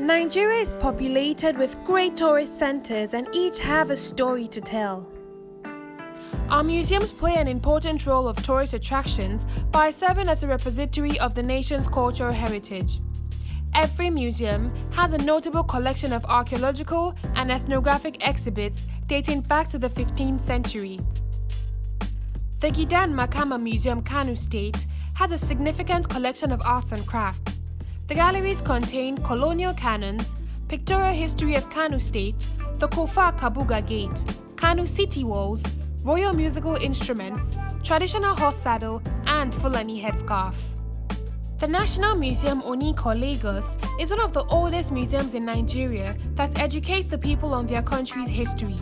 Nigeria is populated with great tourist centers and each have a story to tell. Our museums play an important role of tourist attractions by serving as a repository of the nation's cultural heritage. Every museum has a notable collection of archaeological and ethnographic exhibits dating back to the 15th century. The Gidan Makama Museum, Kano State, has a significant collection of arts and crafts. The galleries contain colonial cannons, pictorial history of Kano State, the Kofa Kabuga Gate, Kano city walls, royal musical instruments, traditional horse saddle, and Fulani headscarf. The National Museum Oniko, Lagos is one of the oldest museums in Nigeria that educates the people on their country's history.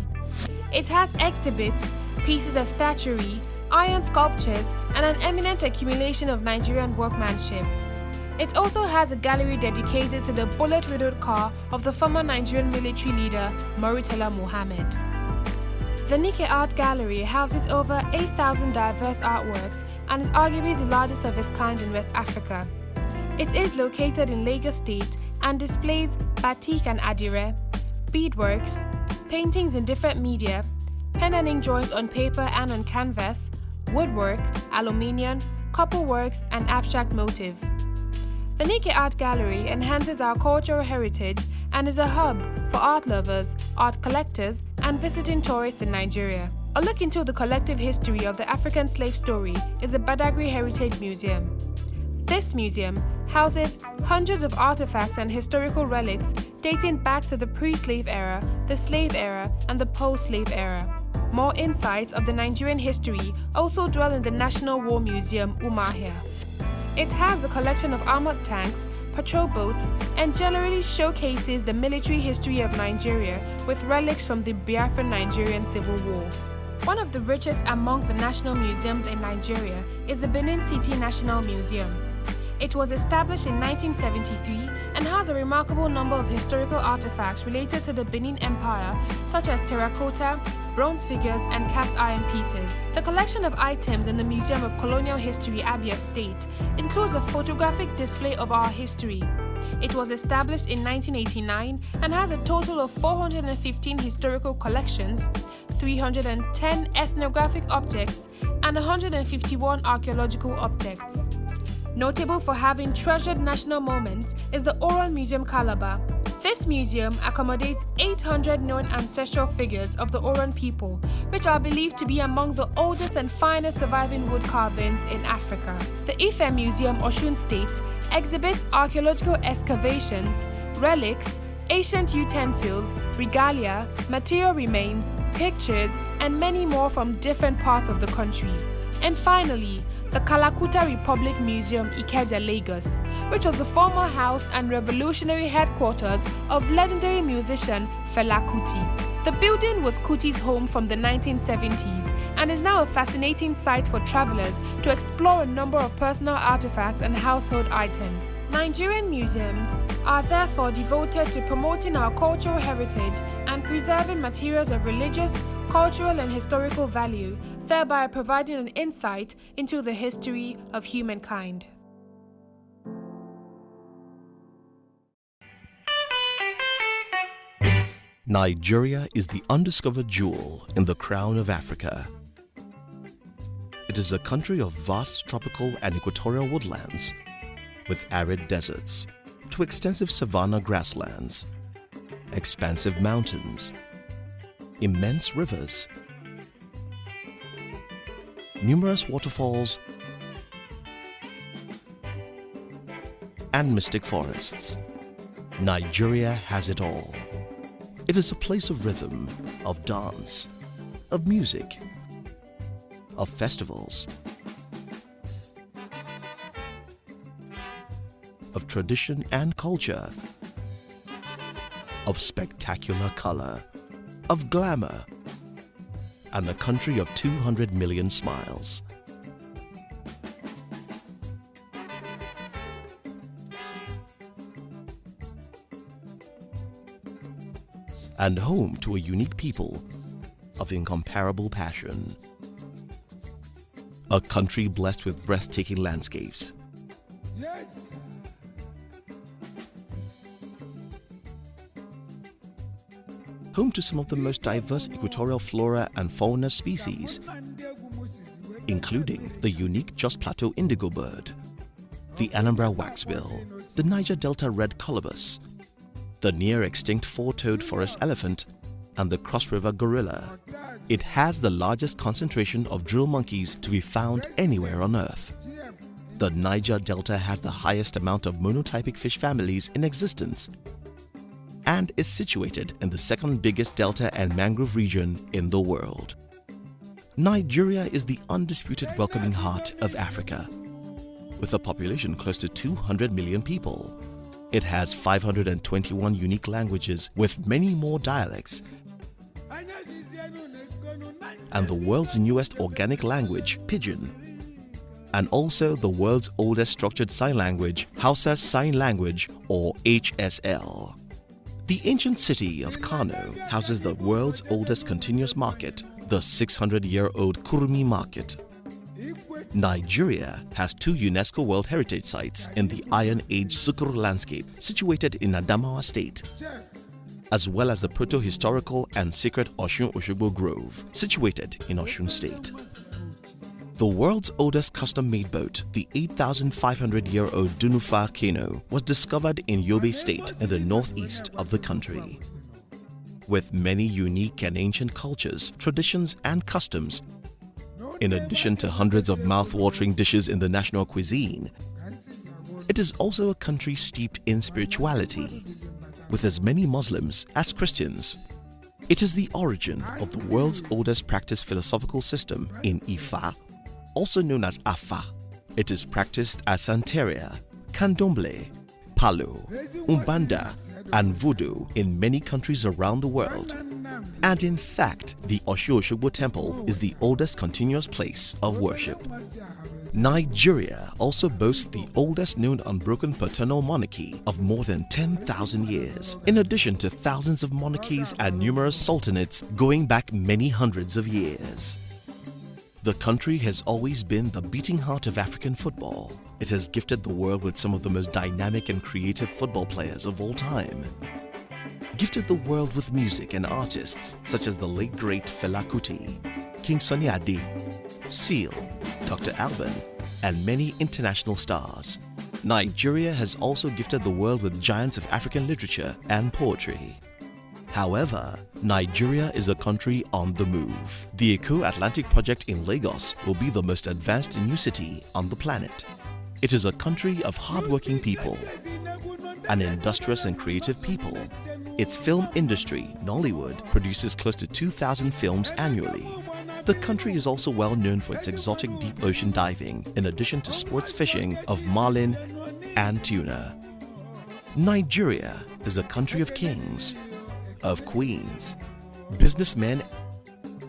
It has exhibits, pieces of statuary, iron sculptures, and an eminent accumulation of Nigerian workmanship. It also has a gallery dedicated to the bullet-riddled car of the former Nigerian military leader, Murtala Muhammad. The Nike Art Gallery houses over 8,000 diverse artworks and is arguably the largest of its kind in West Africa. It is located in Lagos State and displays batik and adire, beadworks, paintings in different media, pen and ink drawings on paper and on canvas, woodwork, aluminium, copper works, and abstract motif. The Nike Art Gallery enhances our cultural heritage and is a hub for art lovers, art collectors, and visiting tourists in Nigeria. A look into the collective history of the African slave story is the Badagry Heritage Museum. This museum houses hundreds of artifacts and historical relics dating back to the pre-slave era, the slave era, and the post-slave era. More insights of the Nigerian history also dwell in the National War Museum, Umuahia. It has a collection of armored tanks, patrol boats, and generally showcases the military history of Nigeria with relics from the Biafran Nigerian Civil War. One of the richest among the national museums in Nigeria is the Benin City National Museum. It was established in 1973 and has a remarkable number of historical artifacts related to the Benin Empire, such as terracotta, bronze figures, and cast iron pieces. The collection of items in the Museum of Colonial History, Abia State, includes a photographic display of our history. It was established in 1989 and has a total of 415 historical collections, 310 ethnographic objects, and 151 archaeological objects. Notable for having treasured national moments is the Oron Museum, Calabar. This museum accommodates 800 known ancestral figures of the Oron people, which are believed to be among the oldest and finest surviving wood carvings in Africa. The Ife Museum, Osun State, exhibits archaeological excavations, relics, ancient utensils, regalia, material remains, pictures, and many more from different parts of the country. And finally, the Kalakuta Republic Museum, Ikeja, Lagos, which was the former house and revolutionary headquarters of legendary musician Fela Kuti. The building was Kuti's home from the 1970s and is now a fascinating site for travelers to explore a number of personal artifacts and household items. Nigerian museums are therefore devoted to promoting our cultural heritage and preserving materials of religious, cultural, and historical value, thereby providing an insight into the history of humankind. Nigeria is the undiscovered jewel in the crown of Africa. It is a country of vast tropical and equatorial woodlands, with arid deserts to extensive savanna grasslands, expansive mountains, immense rivers, numerous waterfalls, and mystic forests. Nigeria has it all. It is a place of rhythm, of dance, of music, of festivals, of tradition and culture, of spectacular color, of glamour, and a country of 200 million smiles. And home to a unique people of incomparable passion. A country blessed with breathtaking landscapes. Yes. home to some of the most diverse equatorial flora and fauna species, including the unique Jos Plateau indigo bird, the Anambra waxbill, the Niger Delta red colobus, the near-extinct four-toed forest elephant, and the Cross River gorilla. It has the largest concentration of drill monkeys to be found anywhere on Earth. The Niger Delta has the highest amount of monotypic fish families in existence and is situated in the second biggest delta and mangrove region in the world. Nigeria is the undisputed welcoming heart of Africa. With a population close to 200 million people, it has 521 unique languages with many more dialects, and the world's newest organic language, Pidgin, and also the world's oldest structured sign language, Hausa Sign Language or HSL. The ancient city of Kano houses the world's oldest continuous market, the 600-year-old Kurmi Market. Nigeria has 2 UNESCO World Heritage Sites in the Iron Age Sukkur landscape situated in Adamawa State, as well as the proto-historical and sacred Osun Osogbo Grove situated in Osun State. The world's oldest custom-made boat, the 8,500-year-old Dunufa Kano, was discovered in Yobe State in the northeast of the country. With many unique and ancient cultures, traditions and customs, in addition to hundreds of mouth-watering dishes in the national cuisine, it is also a country steeped in spirituality, with as many Muslims as Christians. It is the origin of the world's oldest practiced philosophical system in Ifa, also known as Afa. It is practiced as Santeria, Candomblé, Palo, Umbanda, and Voodoo in many countries around the world. And in fact, the Osun Osogbo Temple is the oldest continuous place of worship. Nigeria also boasts the oldest known unbroken paternal monarchy of more than 10,000 years, in addition to thousands of monarchies and numerous sultanates going back many hundreds of years. The country has always been the beating heart of African football. It has gifted the world with some of the most dynamic and creative football players of all time. Gifted the world with music and artists such as the late great Fela Kuti, King Sunny Ade, Seal, Dr. Alban, and many international stars. Nigeria has also gifted the world with giants of African literature and poetry. However, Nigeria is a country on the move. The Eco-Atlantic project in Lagos will be the most advanced new city on the planet. It is a country of hardworking people, an industrious and creative people. Its film industry, Nollywood, produces close to 2,000 films annually. The country is also well known for its exotic deep ocean diving, in addition to sports fishing of marlin and tuna. Nigeria is a country of kings, of queens, businessmen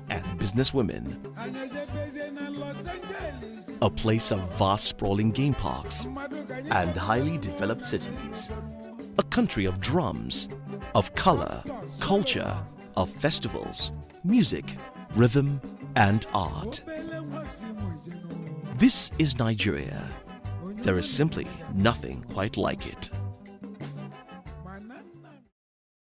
and businesswomen, a place of vast sprawling game parks and highly developed cities, a country of drums, of color, culture, of festivals, music, rhythm and art. This is Nigeria. There is simply nothing quite like it.